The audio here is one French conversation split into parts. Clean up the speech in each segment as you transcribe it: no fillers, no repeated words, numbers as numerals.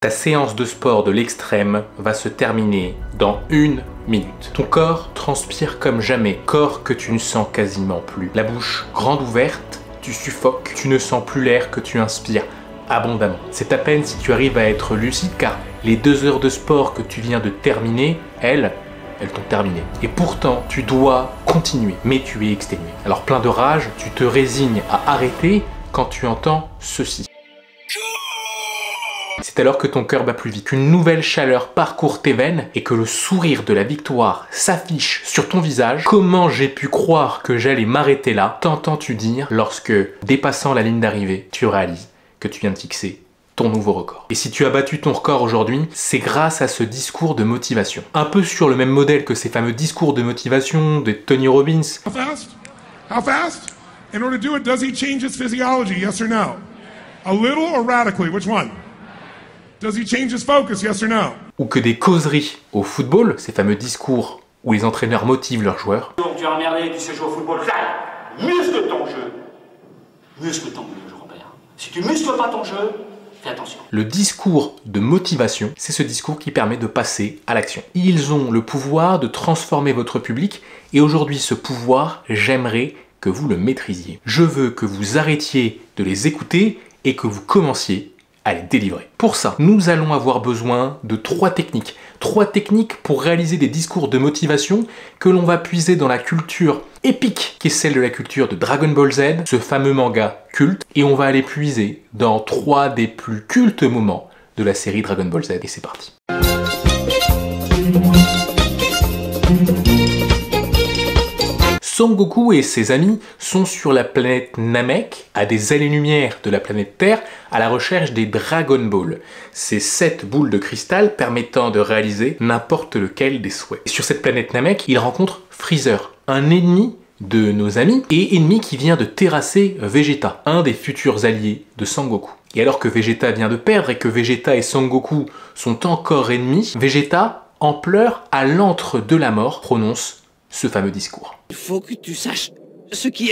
Ta séance de sport de l'extrême va se terminer dans 1 minute. Ton corps transpire comme jamais, corps que tu ne sens quasiment plus. La bouche grande ouverte, tu suffoques, tu ne sens plus l'air que tu inspires abondamment. C'est à peine si tu arrives à être lucide car les 2 heures de sport que tu viens de terminer, elles t'ont terminé. Et pourtant, tu dois continuer, mais tu es exténué. Alors plein de rage, tu te résignes à arrêter quand tu entends ceci. C'est alors que ton cœur bat plus vite, qu'une nouvelle chaleur parcourt tes veines et que le sourire de la victoire s'affiche sur ton visage. Comment j'ai pu croire que j'allais m'arrêter là, t'entends-tu dire lorsque, dépassant la ligne d'arrivée, tu réalises que tu viens de fixer ton nouveau record. Et si tu as battu ton record aujourd'hui, c'est grâce à ce discours de motivation. Un peu sur le même modèle que ces fameux discours de motivation de Tony Robbins. How fast? How fast? In order to do it, does he change his physiology, yes or no? A little or radically, which one? Does he change his focus, yes or no? Ou que des causeries au football, ces fameux discours où les entraîneurs motivent leurs joueurs. Donc tu es emmerdé, tu sais jouer au football, muscle ton jeu. Muscle ton jeu, Robert. Si tu muscles pas ton jeu, fais attention. Le discours de motivation, c'est ce discours qui permet de passer à l'action. Ils ont le pouvoir de transformer votre public et aujourd'hui ce pouvoir, j'aimerais que vous le maîtrisiez. Je veux que vous arrêtiez de les écouter et que vous commenciez à les délivrer. Pour ça, nous allons avoir besoin de 3 techniques. 3 techniques pour réaliser des discours de motivation que l'on va puiser dans la culture épique qui est celle de la culture de Dragon Ball Z, ce fameux manga culte, et on va aller puiser dans 3 des plus cultes moments de la série Dragon Ball Z. Et c'est parti. Son Goku et ses amis sont sur la planète Namek, à des années-lumière de la planète Terre, à la recherche des Dragon Ball. Ces 7 boules de cristal permettant de réaliser n'importe lequel des souhaits. Et sur cette planète Namek, ils rencontrent Freezer, un ennemi de nos amis et ennemi qui vient de terrasser Vegeta, un des futurs alliés de Sangoku. Et alors que Vegeta vient de perdre et que Vegeta et Sangoku sont encore ennemis, Vegeta, en pleurs à l'antre de la mort, prononce ce fameux discours. Il faut que tu saches ce qui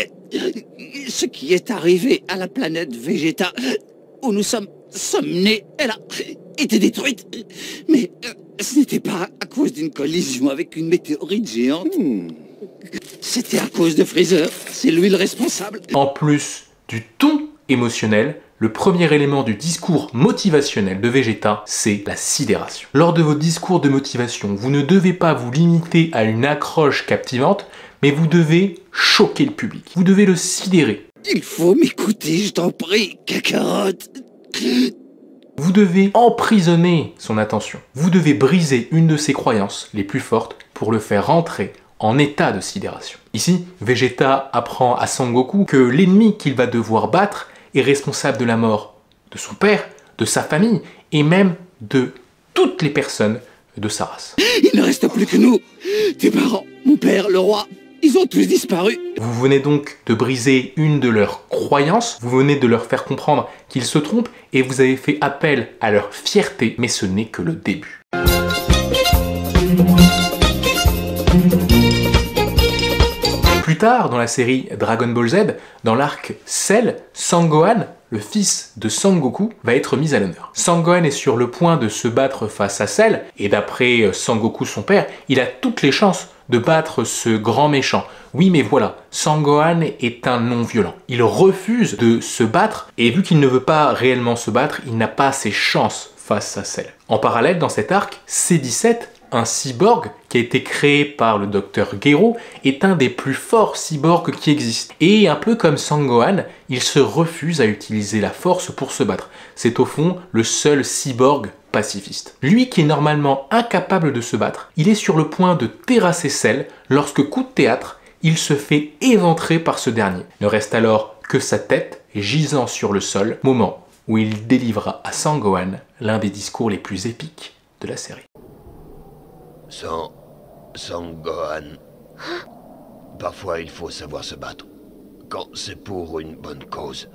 est arrivé à la planète Vegeta, où nous sommes nés. Elle a été détruite. Mais ce n'était pas à cause d'une collision avec une météorite géante. C'était à cause de Freezer. C'est lui le responsable. En plus du ton émotionnel, le premier élément du discours motivationnel de Vegeta, c'est la sidération. Lors de vos discours de motivation, vous ne devez pas vous limiter à une accroche captivante, mais vous devez choquer le public. Vous devez le sidérer. Il faut m'écouter, je t'en prie, Kakarot. Vous devez emprisonner son attention. Vous devez briser une de ses croyances les plus fortes pour le faire rentrer en état de sidération. Ici, Vegeta apprend à Sangoku que l'ennemi qu'il va devoir battre est responsable de la mort de son père, de sa famille et même de toutes les personnes de sa race. Il ne reste plus que nous. Tes parents, mon père, le roi, ils ont tous disparu. Vous venez donc de briser une de leurs croyances, vous venez de leur faire comprendre qu'ils se trompent et vous avez fait appel à leur fierté, mais ce n'est que le début. Plus tard, dans la série Dragon Ball Z, dans l'arc Cell, Sangohan, le fils de Sangoku, va être mis à l'honneur. Sangohan est sur le point de se battre face à Cell, et d'après Sangoku son père, il a toutes les chances de battre ce grand méchant. Oui, mais voilà, Sangohan est un non-violent. Il refuse de se battre, et vu qu'il ne veut pas réellement se battre, il n'a pas ses chances face à Cell. En parallèle, dans cet arc, C-17, un cyborg qui a été créé par le docteur Gero, est un des plus forts cyborgs qui existent. Et un peu comme Sangohan, il se refuse à utiliser la force pour se battre. C'est au fond le seul cyborg pacifiste. Lui qui est normalement incapable de se battre, il est sur le point de terrasser Cell lorsque, coup de théâtre, il se fait éventrer par ce dernier. Ne reste alors que sa tête gisant sur le sol, moment où il délivra à Sangohan l'un des discours les plus épiques de la série. Sangohan. Parfois il faut savoir se battre. Quand c'est pour une bonne cause.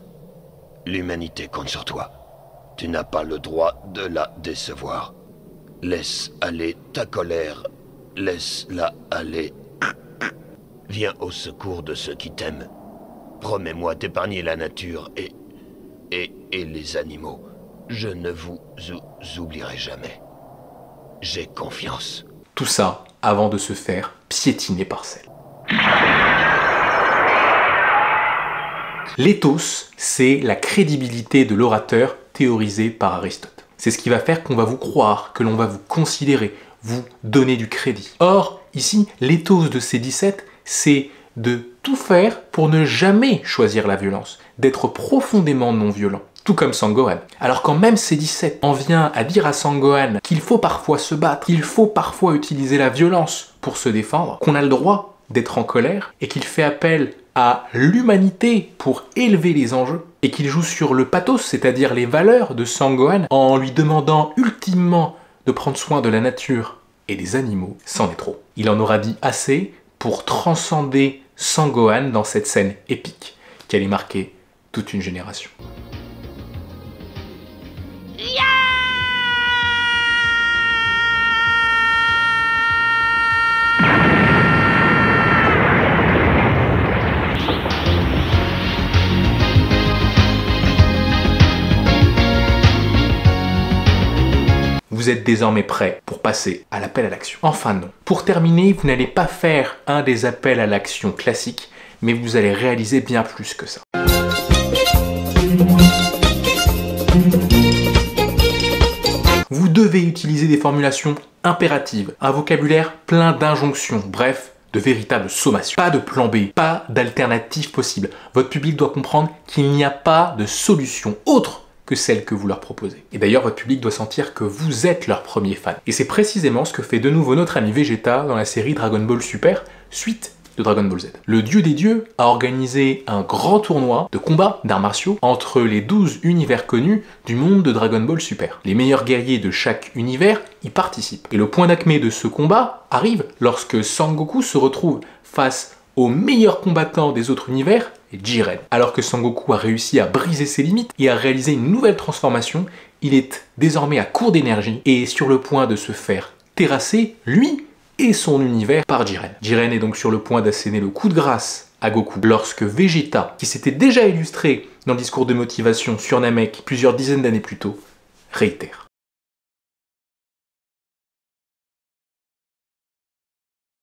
L'humanité compte sur toi. Tu n'as pas le droit de la décevoir. Laisse aller ta colère. Laisse-la aller. Viens au secours de ceux qui t'aiment. Promets-moi d'épargner la nature et les animaux. Je ne vous oublierai jamais. J'ai confiance. Tout ça avant de se faire piétiner par Cell. L'éthos, c'est la crédibilité de l'orateur théorisée par Aristote. C'est ce qui va faire qu'on va vous croire, que l'on va vous considérer, vous donner du crédit. Or, ici, l'éthos de C17, c'est de tout faire pour ne jamais choisir la violence, d'être profondément non violent, tout comme Sangohan. Alors quand même C17 en vient à dire à Sangohan qu'il faut parfois se battre, qu'il faut parfois utiliser la violence pour se défendre, qu'on a le droit d'être en colère, et qu'il fait appel à l'humanité pour élever les enjeux, et qu'il joue sur le pathos, c'est-à-dire les valeurs de Sangohan, en lui demandant ultimement de prendre soin de la nature et des animaux, c'en est trop. Il en aura dit assez pour transcender Sangohan dans cette scène épique qui allait marquer toute une génération. Vous êtes désormais prêts pour passer à l'appel à l'action. Enfin non. Pour terminer, vous n'allez pas faire un des appels à l'action classiques, mais vous allez réaliser bien plus que ça. Vous devez utiliser des formulations impératives, un vocabulaire plein d'injonctions, bref, de véritables sommations. Pas de plan B, pas d'alternative possible. Votre public doit comprendre qu'il n'y a pas de solution autre que celle que vous leur proposez. Et d'ailleurs, votre public doit sentir que vous êtes leur premier fan. Et c'est précisément ce que fait de nouveau notre ami Vegeta dans la série Dragon Ball Super, suite de Dragon Ball Z. Le dieu des dieux a organisé un grand tournoi de combats d'arts martiaux entre les 12 univers connus du monde de Dragon Ball Super. Les meilleurs guerriers de chaque univers y participent. Et le point d'acmé de ce combat arrive lorsque Sangoku se retrouve face au meilleur combattant des autres univers, Jiren. Alors que Sangoku a réussi à briser ses limites et à réaliser une nouvelle transformation, il est désormais à court d'énergie et est sur le point de se faire terrasser, lui et son univers, par Jiren. Jiren est donc sur le point d'asséner le coup de grâce à Goku lorsque Vegeta, qui s'était déjà illustré dans le discours de motivation sur Namek plusieurs dizaines d'années plus tôt, réitère.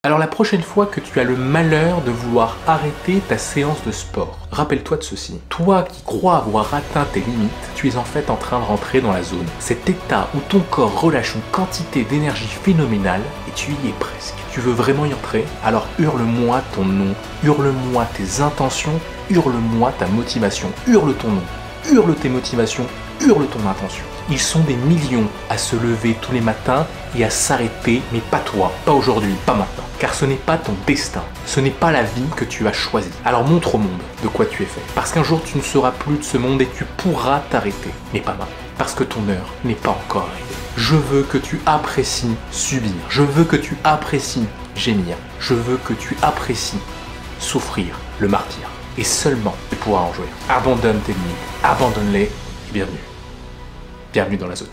Alors la prochaine fois que tu as le malheur de vouloir arrêter ta séance de sport, rappelle-toi de ceci. Toi qui crois avoir atteint tes limites, tu es en fait en train de rentrer dans la zone. Cet état où ton corps relâche une quantité d'énergie phénoménale et tu y es presque. Tu veux vraiment y entrer? Alors hurle-moi ton nom, hurle-moi tes intentions, hurle-moi ta motivation, hurle ton nom, hurle tes motivations, hurle ton intention. Ils sont des millions à se lever tous les matins et à s'arrêter, mais pas toi, pas aujourd'hui, pas maintenant. Car ce n'est pas ton destin, ce n'est pas la vie que tu as choisie. Alors montre au monde de quoi tu es fait. Parce qu'un jour tu ne seras plus de ce monde et tu pourras t'arrêter, mais pas maintenant. Parce que ton heure n'est pas encore arrivée. Je veux que tu apprécies subir, je veux que tu apprécies gémir, je veux que tu apprécies souffrir, le martyre. Et seulement tu pourras en jouir. Abandonne tes limites, abandonne-les et bienvenue. Bienvenue dans la zone.